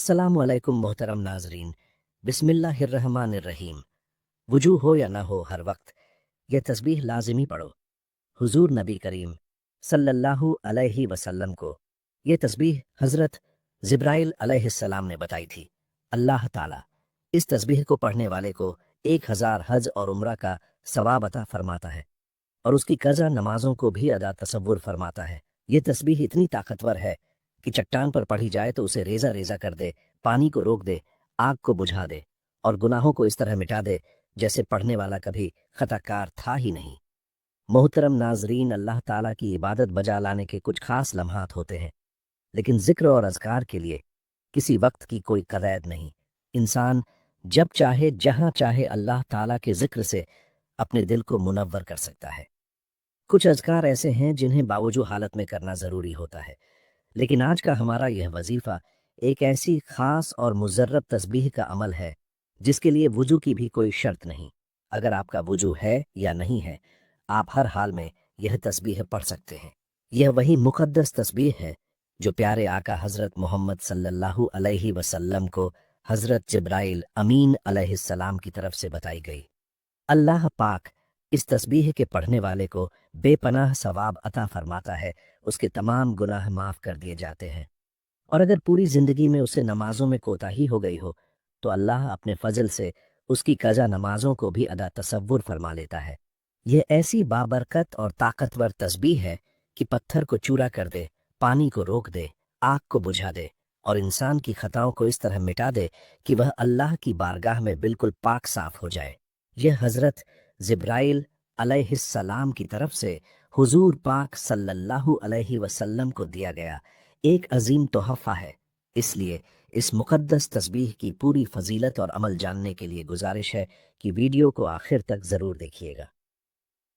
अस्सलामुअलैकुम मोहतरम नाजरीन। बिस्मिल्लाहिर्रहमानिर्रहीम। वजू हो या ना हो, हर वक्त यह तस्बीह लाजिमी पढ़ो। हुजूर नबी करीम सल्लल्लाहु अलैहि वसल्लम को यह तस्बीह हज़रत जिब्राइल अलैहिस्सलाम ने बताई थी। अल्लाह ताला इस तस्बीह को पढ़ने वाले को 1000 हज और उम्रा का सवाब अता फरमाता है और उसकी कज़ा नमाजों को भी अदा तसव्वुर फरमाता है। ये तस्बीह इतनी ताकतवर है कि चट्टान पर पढ़ी जाए तो उसे रेजा रेजा कर दे, पानी को रोक दे, आग को बुझा दे और गुनाहों को इस तरह मिटा दे जैसे पढ़ने वाला कभी खताकार था ही नहीं। मोहतरम नाजरीन, अल्लाह ताला की इबादत बजा लाने के कुछ खास लम्हात होते हैं, लेकिन जिक्र और अज़कार के लिए किसी वक्त की कोई कदैद नहीं। इंसान जब चाहे जहां चाहे अल्लाह ताला के जिक्र से अपने दिल को मुनव्वर कर सकता है। कुछ अज़कार ऐसे हैं जिन्हें बावजूद हालत में करना ज़रूरी होता है, लेकिन आज का हमारा यह वजीफ़ा एक ऐसी ख़ास और मुजर्रब तस्बीह का अमल है जिसके लिए वुजू की भी कोई शर्त नहीं। अगर आपका वुजू है या नहीं है, आप हर हाल में यह तस्बीह पढ़ सकते हैं। यह वही मुक़द्दस तस्बीह है जो प्यारे आका हज़रत मोहम्मद सल्लल्लाहु अलैहि वसल्लम को हज़रत जिब्राइल अमीन अलैहिस्सलाम की तरफ से बताई गई। अल्लाह पाक इस तस्बीह के पढ़ने वाले को बेपनाह सवाब अता फरमाता है, उसके तमाम गुनाह माफ़ कर दिए जाते हैं। और अगर पूरी ज़िंदगी में उसे नमाजों में कोताही हो गई हो तो अल्लाह अपने फजल से उसकी कज़ा नमाजों को भी अदा तसव्वुर फरमा लेता है। यह ऐसी बाबरकत और ताकतवर तस्बीह है कि पत्थर को चूरा कर दे, पानी को रोक दे, आग को बुझा दे और इंसान की खताओं को इस तरह मिटा दे कि वह अल्लाह की बारगाह में बिल्कुल पाक साफ हो जाए। यह हज़रत जिब्राइल अलैहिस्सलाम की तरफ से हुजूर पाक सल्लल्लाहु अलैहि वसल्लम को दिया गया एक अजीम तोहफ़ा है। इसलिए इस मुक़द्दस तस्बीह की पूरी फजीलत और अमल जानने के लिए गुजारिश है कि वीडियो को आखिर तक ज़रूर देखिएगा।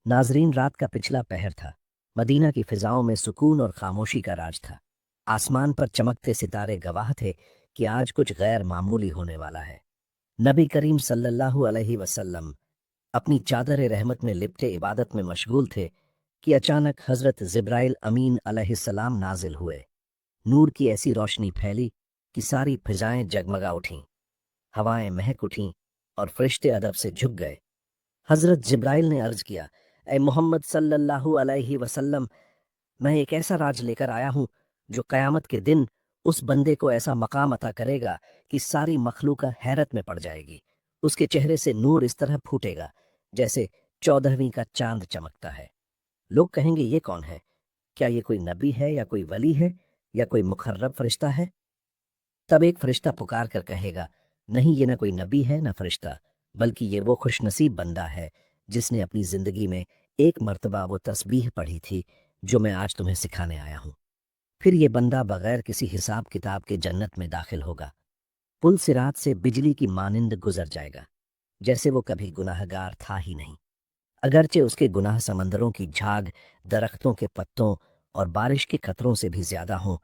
नाजरीन, रात का पिछला पहर था। मदीना की फ़िज़ाओं में सुकून और खामोशी का राज था। आसमान पर चमकते सितारे गवाह थे कि आज कुछ गैर मामूली होने वाला है। नबी करीम सल्लल्लाहु अलैहि वसल्लम अपनी चादर रहमत में लिपटे इबादत में मशगूल थे कि अचानक हज़रत जिब्राइल अमीन अलैहिस्सलाम नाजिल हुए। नूर की ऐसी रोशनी फैली कि सारी फिजाएं जगमगा उठीं, हवाएं महक उठीं और फरिश्ते अदब से झुक गए। हज़रत जिब्राइल ने अर्ज किया, ए मोहम्मद सल्लल्लाहु अलैहि वसल्लम, मैं एक ऐसा राज लेकर आया हूं जो क़यामत के दिन उस बंदे को ऐसा मकाम अता करेगा कि सारी मखलूक हैरत में पड़ जाएगी। उसके चेहरे से नूर इस तरह फूटेगा जैसे 14वीं का चांद चमकता है। लोग कहेंगे, ये कौन है? क्या ये कोई नबी है या कोई वली है या कोई मुखर्रब फरिश्ता है? तब एक फरिश्ता पुकार कर कहेगा, नहीं, ये ना कोई नबी है ना फरिश्ता, बल्कि ये वो खुशनसीब बंदा है जिसने अपनी जिंदगी में एक मर्तबा वो तस्बीह पढ़ी थी जो मैं आज तुम्हें सिखाने आया हूं। फिर ये बंदा बगैर किसी हिसाब किताब के जन्नत में दाखिल होगा। पुल सिरात से बिजली की मानिंद गुजर जाएगा जैसे वो कभी गुनाहगार था ही नहीं। अगरचे उसके गुनाह समंदरों की झाग, दरख्तों के पत्तों और बारिश के कतरों से भी ज्यादा हों,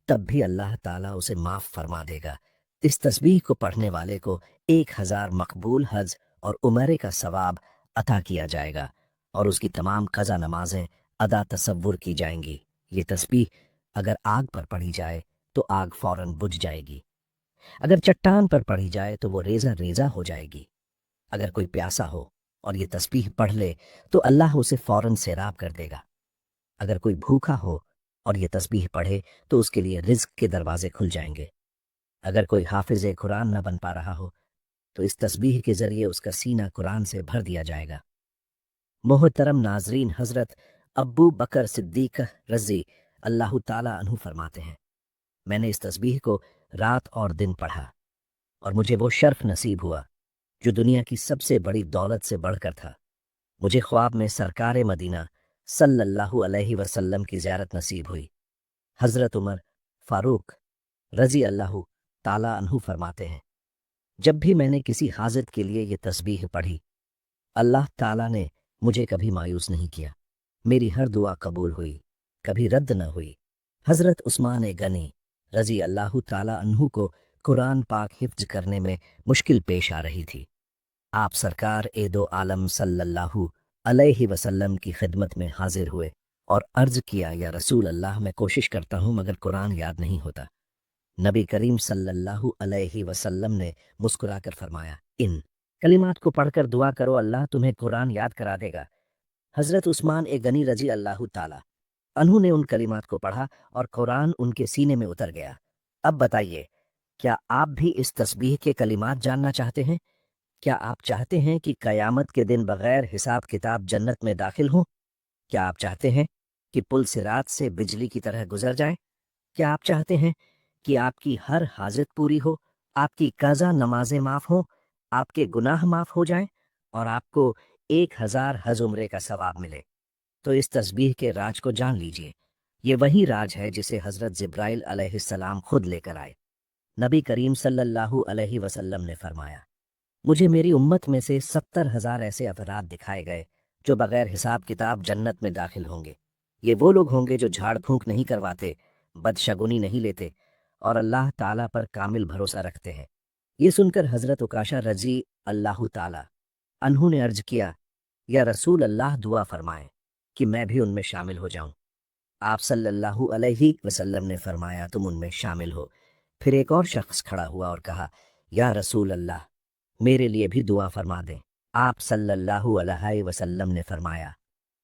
तब भी अल्लाह ताला उसे माफ़ फरमा देगा। इस तस्बीह को पढ़ने वाले को 1000 मकबूल हज और उमरे का सवाब अता किया जाएगा और उसकी तमाम कज़ा नमाजें अदा तसव्वुर की जाएंगी। ये तस्बीह अगर आग पर पढ़ी जाए तो आग फौरन बुझ जाएगी, अगर चट्टान पर पढ़ी जाए तो वो रेजा रेजा हो जाएगी। अगर कोई प्यासा हो और ये तस्बीह पढ़ ले तो अल्लाह उसे फौरन सैराब कर देगा। अगर कोई भूखा हो और ये तस्बीह पढ़े तो उसके लिए रिज्क के दरवाजे खुल जाएंगे। अगर कोई हाफिज कुरान न बन पा रहा हो तो इस तस्बीह के जरिए उसका सीना कुरान से भर दिया जाएगा। मोहतरम नाजरीन, हज़रत अब्बू बकर सिद्दीक रज़ी अल्लाह ताला अन्हु फरमाते हैं, मैंने इस तस्बीह को रात और दिन पढ़ा और मुझे वो शर्फ नसीब हुआ जो दुनिया की सबसे बड़ी दौलत से बढ़कर था। मुझे ख्वाब में सरकार मदीना सल्लल्लाहु अलैहि वसल्लम की ज़ियारत नसीब हुई। हज़रत उमर फारूक रज़ी अल्लाह ताला अन्हु फरमाते हैं, जब भी मैंने किसी हाजत के लिए ये तस्बीह पढ़ी, अल्लाह ताला ने मुझे कभी मायूस नहीं किया। मेरी हर दुआ कबूल हुई, कभी रद्द न हुई। हज़रत उस्मान गनी रज़ी अल्लाह ताला अन्हु को कुरान पाक हिफ्ज करने में मुश्किल पेश आ रही थी। आप सरकार ए दो आलम सल्लल्लाहु अलैहि वसल्लम की खिदमत में हाजिर हुए और अर्ज किया, या रसूल अल्लाह, मैं कोशिश करता हूँ मगर कुरान याद नहीं होता। नबी करीम सल्लल्लाहु अलैहि वसल्लम ने मुस्कुराकर फरमाया, इन कलिमात को पढ़कर दुआ करो, अल्लाह तुम्हें कुरान याद करा देगा। हजरत उस्मान ए गनी रजी अल्लाह ताला अन्हु ने उन कलिमात को पढ़ा और कुरान उनके सीने में उतर गया। अब बताइए, क्या आप भी इस तस्बीह के कलिमात जानना चाहते हैं? क्या आप चाहते हैं कि कयामत के दिन बगैर हिसाब किताब जन्नत में दाखिल हों? क्या आप चाहते हैं कि पुल सिरात से बिजली की तरह गुजर जाएं? क्या आप चाहते हैं कि आपकी हर हाजत पूरी हो, आपकी कज़ा नमाजें माफ हों, आपके गुनाह माफ हो जाएं और आपको 1000 हज उम्रे का सवाब मिले? तो इस तस्बीह के राज को जान लीजिए। ये वही राज है जिसे हजरत जिब्राइल अलैहिस्सलाम खुद लेकर आए। नबी करीम सल्लल्लाहु अलैहि वसल्लम ने फरमाया, मुझे मेरी उम्मत में से 70,000 ऐसे अफराद दिखाए गए जो बगैर हिसाब किताब जन्नत में दाखिल होंगे। ये वो लोग होंगे जो झाड़ फूंक नहीं करवाते, बदशगुनी नहीं लेते और अल्लाह ताला पर कामिल भरोसा रखते हैं। ये सुनकर हजरत उकाशा रजी अल्लाह ताला अन्हु ने अर्ज किया, या रसूल अल्लाह दुआ फरमाएं कि मैं भी उनमें शामिल हो जाऊं। आप सल्लल्लाहु अलैहि वसल्लम ने फरमाया, तुम उनमें शामिल हो। फिर एक और शख्स खड़ा हुआ और कहा, या रसूल अल्लाह, मेरे लिए भी दुआ फरमा दें। आप सल्लल्लाहु अलैहि वसल्लम ने फरमाया,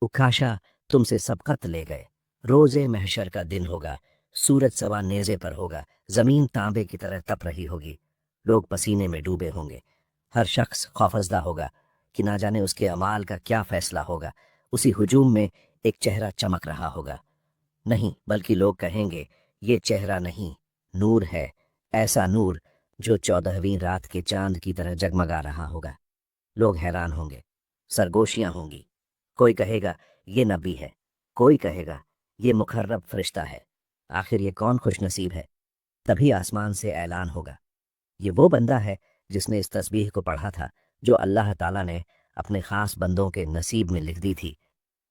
उकाशा तुमसे सबकत ले गए। रोजे महशर का दिन होगा, सूरज सवा नेज़े पर होगा, जमीन तांबे की तरह तप रही होगी, लोग पसीने में डूबे होंगे। हर शख्स खौफजदा होगा कि ना जाने उसके अमाल का क्या फैसला होगा। उसी हुजूम में एक चेहरा चमक रहा होगा, नहीं बल्कि लोग कहेंगे, ये चेहरा नहीं, नूर है, ऐसा नूर जो 14वीं रात के चांद की तरह जगमगा रहा होगा। लोग हैरान होंगे, सरगोशियां होंगी। कोई कहेगा ये नबी है, कोई कहेगा ये मुखर्रब फरिश्ता है। आखिर ये कौन खुशनसीब है? तभी आसमान से ऐलान होगा, ये वो बंदा है जिसने इस तस्बीह को पढ़ा था जो अल्लाह ताला ने अपने खास बंदों के नसीब में लिख दी थी।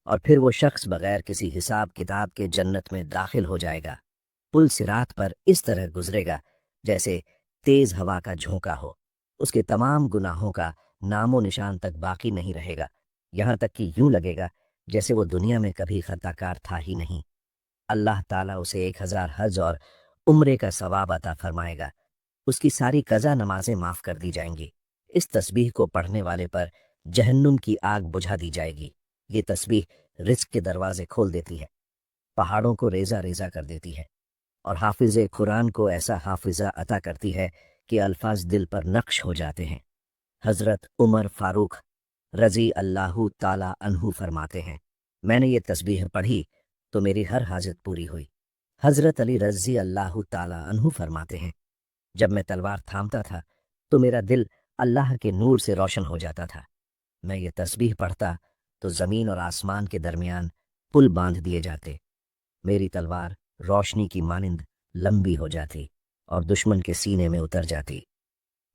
और फिर वो शख्स बगैर किसी हिसाब किताब के जन्नत में दाखिल हो जाएगा। पुल सिरात पर इस तरह गुजरेगा जैसे तेज हवा का झोंका हो। उसके तमाम गुनाहों का नामो निशान तक बाकी नहीं रहेगा, यहाँ तक कि यूं लगेगा जैसे वो दुनिया में कभी खताकार था ही नहीं। अल्लाह ताला उसे 1000 हज और उम्रे का सवाब अता फरमाएगा। उसकी सारी कज़ा नमाजें माफ कर दी जाएंगी। इस तस्बीह को पढ़ने वाले पर जहन्नुम की आग बुझा दी जाएगी। ये तस्बीह रिज़्क के दरवाजे खोल देती है, पहाड़ों को रेजा रेजा कर देती है और हाफिज़े कुरान को ऐसा हाफिज़ा अता करती है कि अल्फाज दिल पर नक्श हो जाते हैं। हज़रत उमर फारूक रजी अल्लाह ताला अन्हु फरमाते हैं, मैंने ये तस्बीह पढ़ी तो मेरी हर हाजत पूरी हुई। हज़रत अली रजी अल्लाह ताला अन्हु फरमाते हैं, जब मैं तलवार थामता था तो मेरा दिल अल्लाह के नूर से रोशन हो जाता था। मैं ये तस्बीह पढ़ता तो ज़मीन और आसमान के दरमियान पुल बांध दिए जाते। मेरी तलवार रोशनी की मानिंद लंबी हो जाती और दुश्मन के सीने में उतर जाती।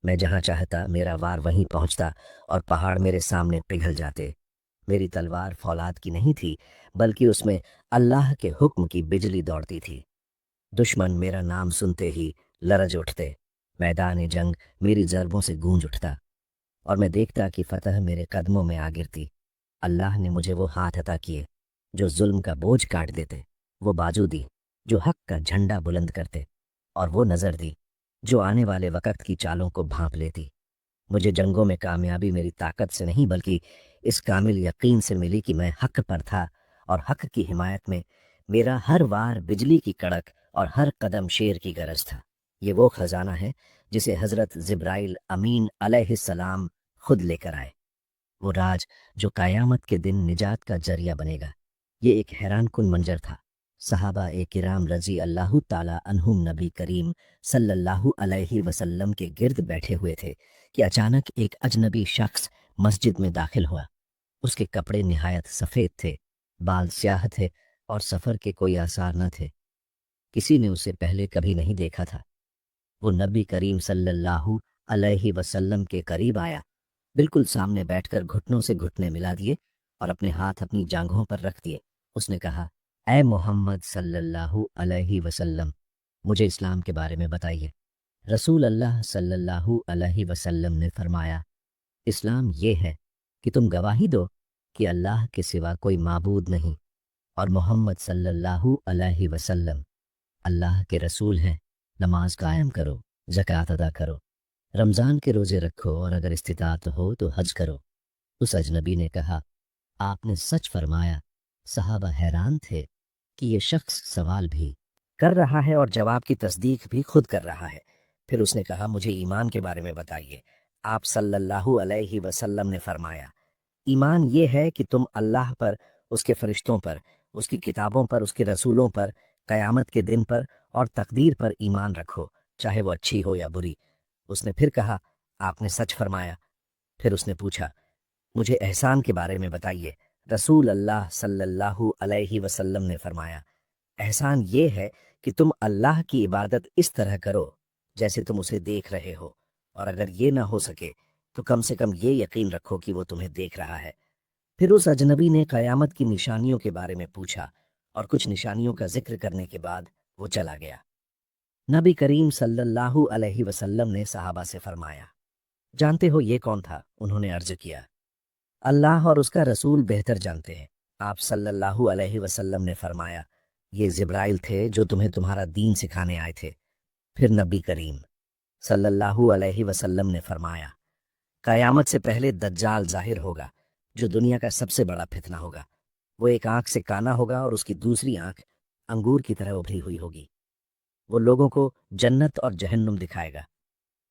मैं जहाँ चाहता मेरा वार वहीं पहुँचता और पहाड़ मेरे सामने पिघल जाते। मेरी तलवार फौलाद की नहीं थी, बल्कि उसमें अल्लाह के हुक्म की बिजली दौड़ती थी। दुश्मन मेरा नाम सुनते ही लरज उठते। मैदान जंग मेरी ज़रबों से गूंज उठता और मैं देखता कि फतह मेरे कदमों में आ गिरती। अल्लाह ने मुझे वो हाथ अता किए जो जुल्म का बोझ काट देते, वो बाजू दी जो हक का झंडा बुलंद करते, और वो नज़र दी जो आने वाले वक़्त की चालों को भांप लेती। मुझे जंगों में कामयाबी मेरी ताकत से नहीं बल्कि इस कामिल यकीन से मिली कि मैं हक पर था और हक की हिमायत में मेरा हर वार बिजली की कड़क और हर कदम शेर की गरज था। ये वो खजाना है जिसे हज़रत जिब्राइल अमीन अलैहिस्सलाम खुद लेकर आए, वो राज जो क़यामत के दिन निजात का जरिया बनेगा। ये एक हैरान कुन मंजर था। सहाबा ए किराम रजी अल्लाह ताला अन्हुम नबी करीम सल्लल्लाहु अलैहि वसल्लम के गिर्द बैठे हुए थे कि अचानक एक अजनबी शख्स मस्जिद में दाखिल हुआ। उसके कपड़े निहायत सफ़ेद थे, बाल स्याह थे और सफ़र के कोई आसार न थे। किसी ने उसे पहले कभी नहीं देखा था। वो नबी करीम सल्लल्लाहु अलैहि वसल्लम के करीब आया, बिल्कुल सामने बैठकर घुटनों से घुटने मिला दिए और अपने हाथ अपनी जांघों पर रख दिए। उसने कहा, ऐ मोहम्मद सल्लल्लाहु अलैहि वसल्लम, मुझे इस्लाम के बारे में बताइए। रसूल अल्लाह सल्लल्लाहु अलैहि वसल्लम ने फरमाया, इस्लाम ये है कि तुम गवाही दो कि अल्लाह के सिवा कोई माबूद नहीं और मोहम्मद सल्लल्लाहु अलैहि वसल्लम अल्लाह के रसूल हैं। नमाज कायम करो, ज़कात अदा करो, रमज़ान के रोज़े रखो और अगर इस्तिताअत हो तो हज करो। उस अजनबी ने कहा, आपने सच फरमाया। सहाबा हैरान थे कि ये शख्स सवाल भी कर रहा है और जवाब की तस्दीक भी खुद कर रहा है। फिर उसने कहा, मुझे ईमान के बारे में बताइए। आप सल्लल्लाहु अलैहि वसल्लम ने फरमाया, ईमान ये है कि तुम अल्लाह पर, उसके फरिश्तों पर, उसकी किताबों पर, उसके रसूलों पर, क़यामत के दिन पर और तकदीर पर ईमान रखो, चाहे वो अच्छी हो या बुरी। उसने फिर कहा, आपने सच फरमाया। फिर उसने पूछा, मुझे एहसान के बारे में बताइए। रसूल अल्लाह सल्लल्लाहु अलैहि वसल्लम ने फरमाया, एहसान ये है कि तुम अल्लाह की इबादत इस तरह करो जैसे तुम उसे देख रहे हो, और अगर ये ना हो सके तो कम से कम ये यकीन रखो कि वो तुम्हें देख रहा है। फिर उस अजनबी ने क़यामत की निशानियों के बारे में पूछा और कुछ निशानियों का जिक्र करने के बाद वो चला गया। नबी करीम सल्लल्लाहु अलैहि वसल्लम ने सहाबा से फरमाया, जानते हो ये कौन था? उन्होंने अर्ज किया, अल्लाह और उसका रसूल बेहतर जानते हैं। आप सल्लल्लाहु अलैहि वसल्लम ने फरमाया, ये जिब्राइल थे जो तुम्हें तुम्हारा दीन सिखाने आए थे। फिर नबी करीम सल्लल्लाहु अलैहि वसल्लम ने फरमाया, कयामत से पहले दज्जाल जाहिर होगा, जो दुनिया का सबसे बड़ा फितना होगा। वो एक आंख से काना होगा और उसकी दूसरी आंख अंगूर की तरह उभरी हुई होगी। वो लोगों को जन्नत और जहन्नुम दिखाएगा,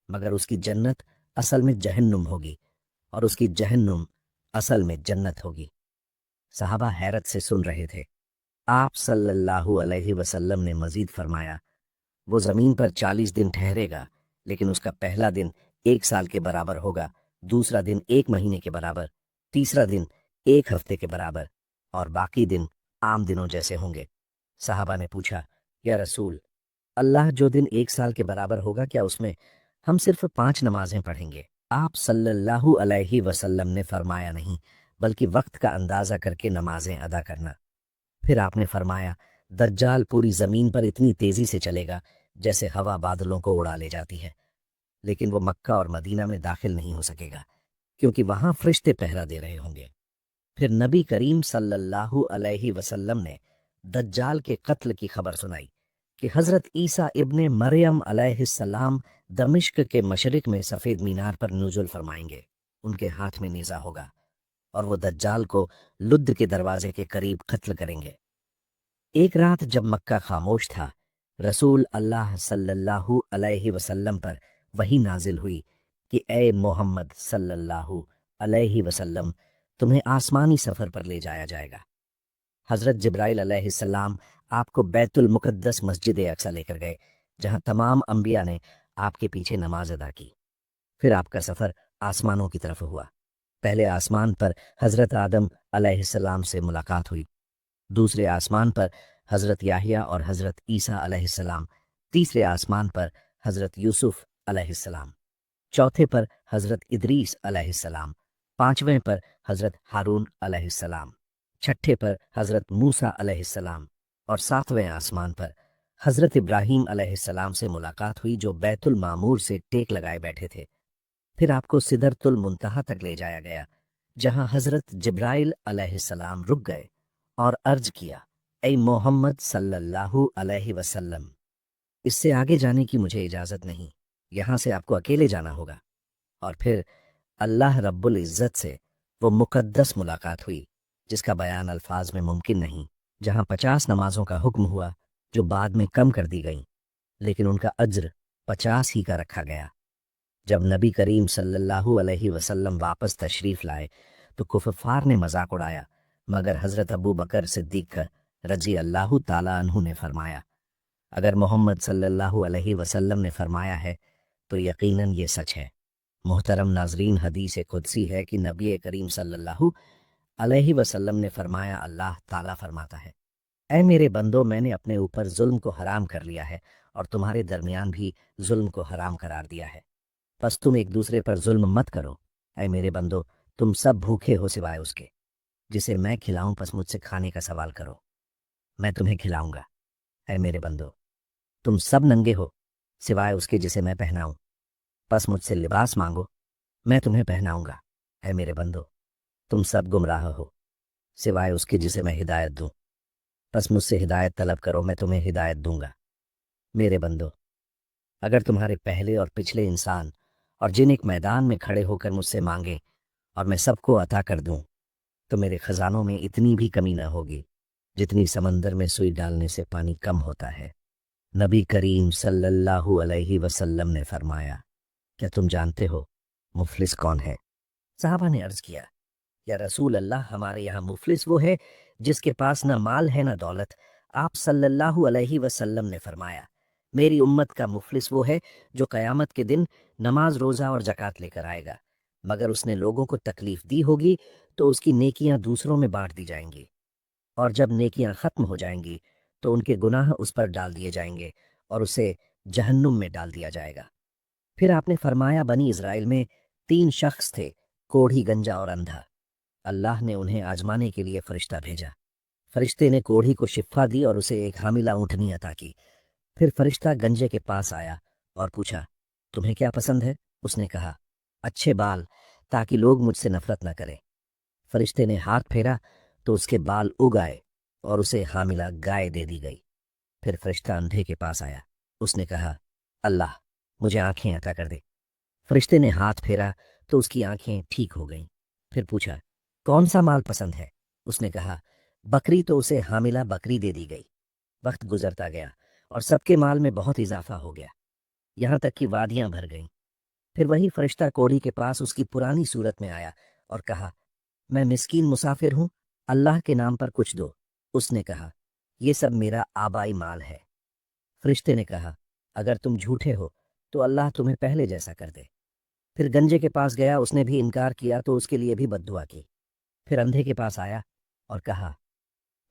मगर उसकी जन्नत असल में जहन्नुम होगी और उसकी जहन्नुम असल में जन्नत होगी। सहाबा हैरत से सुन रहे थे। आप सल्लल्लाहु अलैहि वसल्लम ने मजीद फरमाया, वो जमीन पर 40 दिन ठहरेगा, लेकिन उसका पहला दिन 1 साल के बराबर होगा, दूसरा दिन 1 महीने के बराबर, तीसरा दिन 1 हफ्ते के बराबर और बाकी दिन आम दिनों जैसे होंगे। साहबा ने पूछा, या रसूल अल्लाह, जो दिन 1 साल के बराबर होगा, क्या उसमें हम सिर्फ 5 नमाजें पढ़ेंगे? आप सल्लल्लाहु अलैहि वसल्लम ने फरमाया, नहीं, बल्कि वक्त का अंदाजा करके नमाजें अदा करना। फिर आपने फरमाया, दज्जाल पूरी जमीन पर इतनी तेजी से चलेगा जैसे हवा बादलों को उड़ा ले जाती है, लेकिन वो मक्का और मदीना में दाखिल नहीं हो सकेगा, क्योंकि वहां फरिश्ते पहरा दे रहे होंगे। फिर नबी करीम सल्लल्लाहु अलैहि वसल्लम ने दज्जाल के कत्ल की खबर सुनाई कि हजरत ईसा इब्ने मरियम अलैहिस्सलाम दमिश्क के मशरिक में सफेद मीनार पर नुजुल फरमाएंगे। उनके हाथ में नेजा होगा और वो दज्जाल को लुद्द के दरवाजे के करीब कत्ल करेंगे। एक रात जब मक्का खामोश था, रसूल अल्लाह सल्लल्लाहु अलैहि वसल्लम पर वही नाजिल हुई कि ए मोहम्मद सल्लल्लाहु अलैहि वसल्लम, तुम्हें आसमानी सफर पर ले जाया जाएगा। हजरत जिब्राइल अलैहिस्सलाम आपको बैतुल मुकद्दस मस्जिद अक्सा लेकर गए, जहां तमाम अंबिया ने आपके पीछे नमाज अदा की। फिर आपका सफर आसमानों की तरफ हुआ। पहले आसमान पर हजरत आदम अलैहिस्सलाम से मुलाकात हुई, दूसरे आसमान पर हजरत याहिया और हजरत ईसा अलैहिस्सलाम, तीसरे आसमान पर हजरत यूसुफ अलैहिस्सलाम, चौथे पर हजरत इदरीस अलैहिस्सलाम, पांचवें पर हजरत हारून अलैहिस्सलाम, छठे पर हजरत मूसा अलैहिस्सलाम और सातवें आसमान पर हजरत इब्राहीम अलैहिस्सलाम से मुलाकात हुई, जो बैतुल मामूर से टेक लगाए बैठे थे। फिर आपको सिदरतुल मुंतहा तक ले जाया गया, जहां हजरत जिब्राइल अलैहिस्सलाम रुक गए और अर्ज किया, ऐ मोहम्मद सल्लल्लाहु अलैहि वसल्लम, इससे आगे जाने की मुझे इजाजत नहीं, यहां से आपको अकेले जाना होगा। और फिर अल्लाह रब्बुल इज्जत से वो मुकद्दस मुलाकात हुई जिसका बयान अल्फाज में मुमकिन नहीं, जहां 50 नमाजों का हुक्म हुआ जो बाद में कम कर दी गईं, लेकिन उनका अज्र 50 ही का रखा गया। जब नबी करीम सल्लल्लाहु अलैहि वसल्लम वापस तशरीफ लाए तो कुफार ने मजाक उड़ाया, मगर हजरत अबू बकर सिद्दीक रजी अल्लाह ताला अन्हु ने फरमाया, अगर मोहम्मद सल्लल्लाहु अलैहि वसल्लम ने फरमाया है तो यकीनन ये सच है। मोहतरम नाजरीन, हदीस कुदसी है कि नबी करीम सल्लल्लाहु अलैहि वसल्लम ने फरमाया, अल्लाह ताला फरमाता है, ऐ मेरे बंदो, मैंने अपने ऊपर जुल्म को हराम कर लिया है और तुम्हारे दरमियान भी जुल्म को हराम करार दिया है, बस तुम एक दूसरे पर जुल्म मत करो। ऐ मेरे बंदो, तुम सब भूखे हो सिवाय उसके जिसे मैं खिलाऊं, बस मुझसे खाने का सवाल करो, मैं तुम्हें खिलाऊंगा। ऐ मेरे बंदो, तुम सब नंगे हो सिवाय उसके जिसे मैं पहनाऊं, बस मुझसे लिबास मांगो, मैं तुम्हें पहनाऊंगा। ऐ मेरे बंदो, तुम सब गुमराह हो सिवाय उसके जिसे मैं हिदायत दूं, बस मुझसे हिदायत तलब करो, मैं तुम्हें हिदायत दूंगा। मेरे बंदो, اگر تمہارے پہلے اور پچھلے انسان اور جن ایک میدان میں کھڑے ہو کر مجھ سے مانگے اور میں سب کو عطا کر دوں تو میرے خزانوں میں اتنی بھی کمی نہ ہوگی جتنی سمندر میں سوئی ڈالنے سے پانی کم ہوتا ہے۔ نبی کریم صلی اللہ علیہ وسلم نے فرمایا، کیا تم جانتے ہو مفلس کون ہے؟ صحابہ نے عرض کیا، یا رسول اللہ، ہمارے یہاں مفلس وہ ہے جس کے پاس نہ مال ہے نہ دولت۔ آپ صلی اللہ علیہ وسلم نے فرمایا، میری امت کا مفلس وہ ہے جو قیامت کے دن نماز روزہ اور زکوٰۃ لے کر آئے گا، مگر اس نے لوگوں کو تکلیف دی ہوگی تو اس کی نیکیاں دوسروں میں بانٹ دی جائیں گی، اور جب نیکیاں ختم ہو جائیں گی تو ان کے گناہ اس پر ڈال دیے جائیں گے اور اسے جہنم میں ڈال دیا جائے گا۔ پھر آپ نے فرمایا، بنی اسرائیل میں 3 شخص تھے، کوڑھی، گنجا اور اندھا۔ اللہ نے انہیں آزمانے کے لیے فرشتہ بھیجا۔ فرشتے نے کوڑھی کو شفا دی اور اسے ایک حاملہ اونٹنی عطا کی۔ پھر فرشتہ گنجے کے پاس آیا اور پوچھا، تمہیں کیا پسند ہے؟ اس نے کہا، اچھے بال، تاکہ لوگ مجھ سے نفرت نہ کریں۔ فرشتے نے ہاتھ پھیرا تو اس کے بال اگ آئے اور اسے حاملہ گائے دے دی گئی۔ پھر فرشتہ اندھے کے پاس آیا، اس نے کہا، اللہ مجھے آنکھیں عطا کر دے۔ فرشتے نے ہاتھ پھیرا تو اس کی آنکھیں ٹھیک ہو گئیں۔ پھر پوچھا، کون سا مال پسند ہے؟ اس نے کہا، بکری، تو اسے حاملہ بکری دے دی گئی۔ وقت گزرتا گیا اور سب کے مال میں بہت اضافہ ہو گیا، یہاں تک کہ وادیاں بھر گئیں۔ پھر وہی فرشتہ کوڑھی کے پاس اس کی پرانی صورت میں آیا اور کہا، میں مسکین مسافر ہوں، اللہ کے نام پر کچھ دو۔ اس نے کہا، یہ سب میرا آبائی مال ہے۔ فرشتے نے کہا، اگر تم جھوٹے ہو تو اللہ تمہیں پہلے جیسا کر دے۔ پھر گنجے کے پاس گیا، اس نے بھی انکار کیا تو اس کے لیے بھی بد دعا کی۔ پھر اندھے کے پاس آیا اور کہا،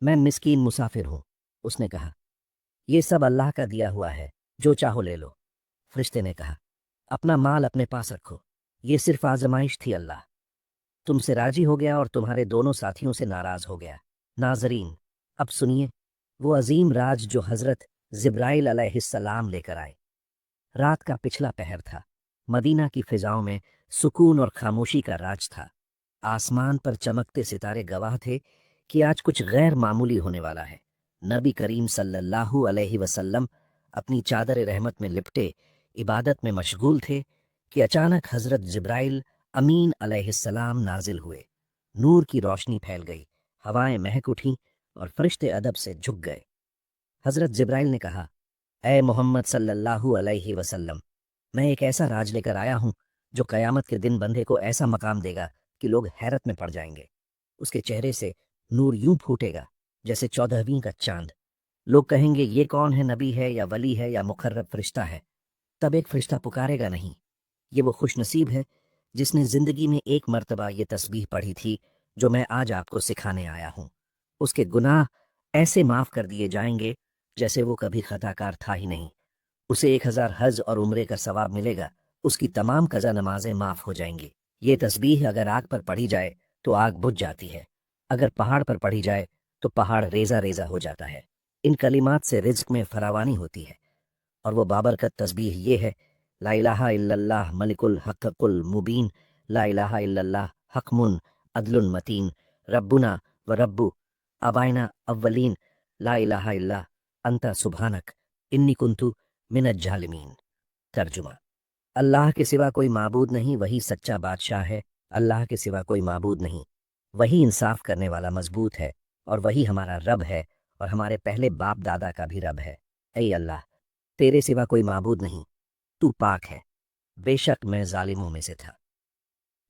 میں مسکین مسافر ہوں۔ اس نے کہا، یہ سب اللہ کا دیا ہوا ہے، جو چاہو لے لو۔ فرشتے نے کہا، اپنا مال اپنے پاس رکھو، یہ صرف آزمائش تھی، اللہ تم سے راضی ہو گیا اور تمہارے دونوں ساتھیوں سے ناراض ہو گیا۔ ناظرین، اب سنیے وہ عظیم راج جو حضرت جبرائیل علیہ السلام لے کر آئے۔ رات کا پچھلا پہر تھا، مدینہ کی فضاؤں میں سکون اور خاموشی کا راج تھا۔ آسمان پر چمکتے ستارے گواہ تھے کہ آج کچھ غیر معمولی ہونے والا ہے۔ نبی کریم صلی اللہ علیہ وسلم اپنی چادر رحمت میں لپٹے عبادت میں مشغول تھے کہ اچانک حضرت جبرائیل امین علیہ السلام نازل ہوئے۔ نور کی روشنی پھیل گئی، ہوائیں مہک اٹھیں اور فرشتے ادب سے جھک گئے۔ حضرت جبرائیل نے کہا، اے محمد صلی اللہ علیہ وسلم، میں ایک ایسا راج لے کر آیا ہوں جو قیامت کے دن بندے کو ایسا مقام دے گا کہ لوگ حیرت میں پڑ جائیں گے۔ اس کے چہرے سے نور یوں پھوٹے گا جیسے 14ویں کا چاند۔ لوگ کہیں گے، یہ کون ہے؟ نبی ہے یا ولی ہے یا مقرب فرشتہ ہے؟ تب ایک فرشتہ پکارے گا، نہیں، یہ وہ خوش نصیب ہے جس نے زندگی میں ایک مرتبہ یہ تسبیح پڑھی تھی جو میں آج آپ کو سکھانے آیا ہوں۔ اس کے گناہ ایسے معاف کر دیے جائیں گے جیسے وہ کبھی خطا کار تھا ہی نہیں۔ اسے 1000 حج اور عمرے کا ثواب ملے گا۔ اس کی تمام قضا نمازیں معاف ہو جائیں گی۔ یہ تسبیح اگر آگ پر پڑھی جائے تو آگ بجھ جاتی ہے، اگر پہاڑ پر پڑھی جائے تو پہاڑ ریزہ ریزہ ہو جاتا ہے۔ ان کلمات سے رزق میں فراوانی ہوتی ہے، اور وہ بابرکت تسبیح یہ ہے، لا الہ الا اللہ ملک الحق المبین، لا الہ الا اللہ حکم عدل متین، ربنا و رب آبائنا اولین، لا الہ الا انت سبحانک انی کنت من الظالمین۔ ترجمہ، اللہ کے سوا کوئی معبود نہیں، وہی سچا بادشاہ ہے۔ اللہ کے سوا کوئی معبود نہیں، وہی انصاف کرنے والا مضبوط ہے، اور وہی ہمارا رب ہے اور ہمارے پہلے باپ دادا کا بھی رب ہے۔ اے اللہ، تیرے سوا کوئی معبود نہیں، تو پاک ہے، بے شک میں ظالموں میں سے تھا۔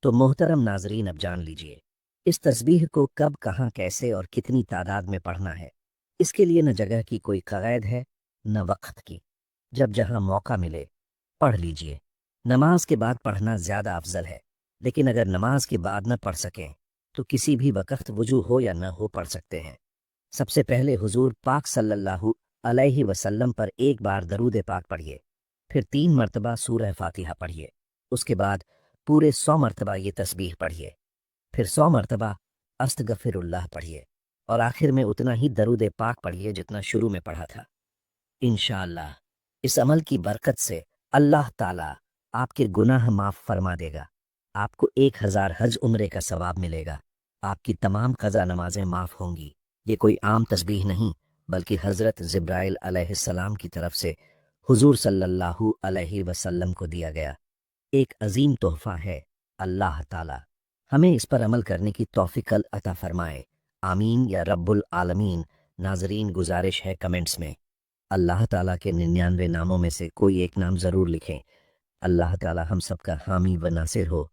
تو محترم ناظرین، اب جان لیجئے اس تسبیح کو کب، کہاں، کیسے اور کتنی تعداد میں پڑھنا ہے۔ اس کے لیے نہ جگہ کی کوئی قید ہے نہ وقت کی، جب جہاں موقع ملے پڑھ لیجئے۔ نماز کے بعد پڑھنا زیادہ افضل ہے، لیکن اگر نماز کے بعد نہ پڑھ سکیں تو کسی بھی وقت وضو ہو یا نہ ہو پڑھ سکتے ہیں۔ سب سے پہلے حضور پاک صلی اللہ علیہ وسلم پر ایک بار درود پاک پڑھیے، پھر 3 مرتبہ سورہ فاتحہ پڑھیے، اس کے بعد پورے 100 مرتبہ یہ تسبیح پڑھیے، پھر 100 مرتبہ استغفر اللہ پڑھیے، اور آخر میں اتنا ہی درود پاک پڑھیے جتنا شروع میں پڑھا تھا۔ انشاءاللہ اس عمل کی برکت سے اللہ تعالیٰ آپ کے گناہ معاف فرما دے گا، آپ کو 1000 حج عمرے کا ثواب ملے گا، آپ کی تمام قضا نمازیں معاف ہوں گی۔ یہ کوئی عام تسبیح نہیں، بلکہ حضرت جبرائیل علیہ السلام کی طرف سے حضور صلی اللہ علیہ وسلم کو دیا گیا ایک عظیم تحفہ ہے۔ اللہ تعالی ہمیں اس پر عمل کرنے کی توفیق عطا فرمائے، آمین یا رب العالمین۔ ناظرین، گزارش ہے کمنٹس میں اللہ تعالیٰ کے 99 ناموں میں سے کوئی ایک نام ضرور لکھیں۔ اللہ تعالیٰ ہم سب کا حامی و ناصر ہو۔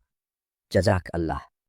جزاک اللہ۔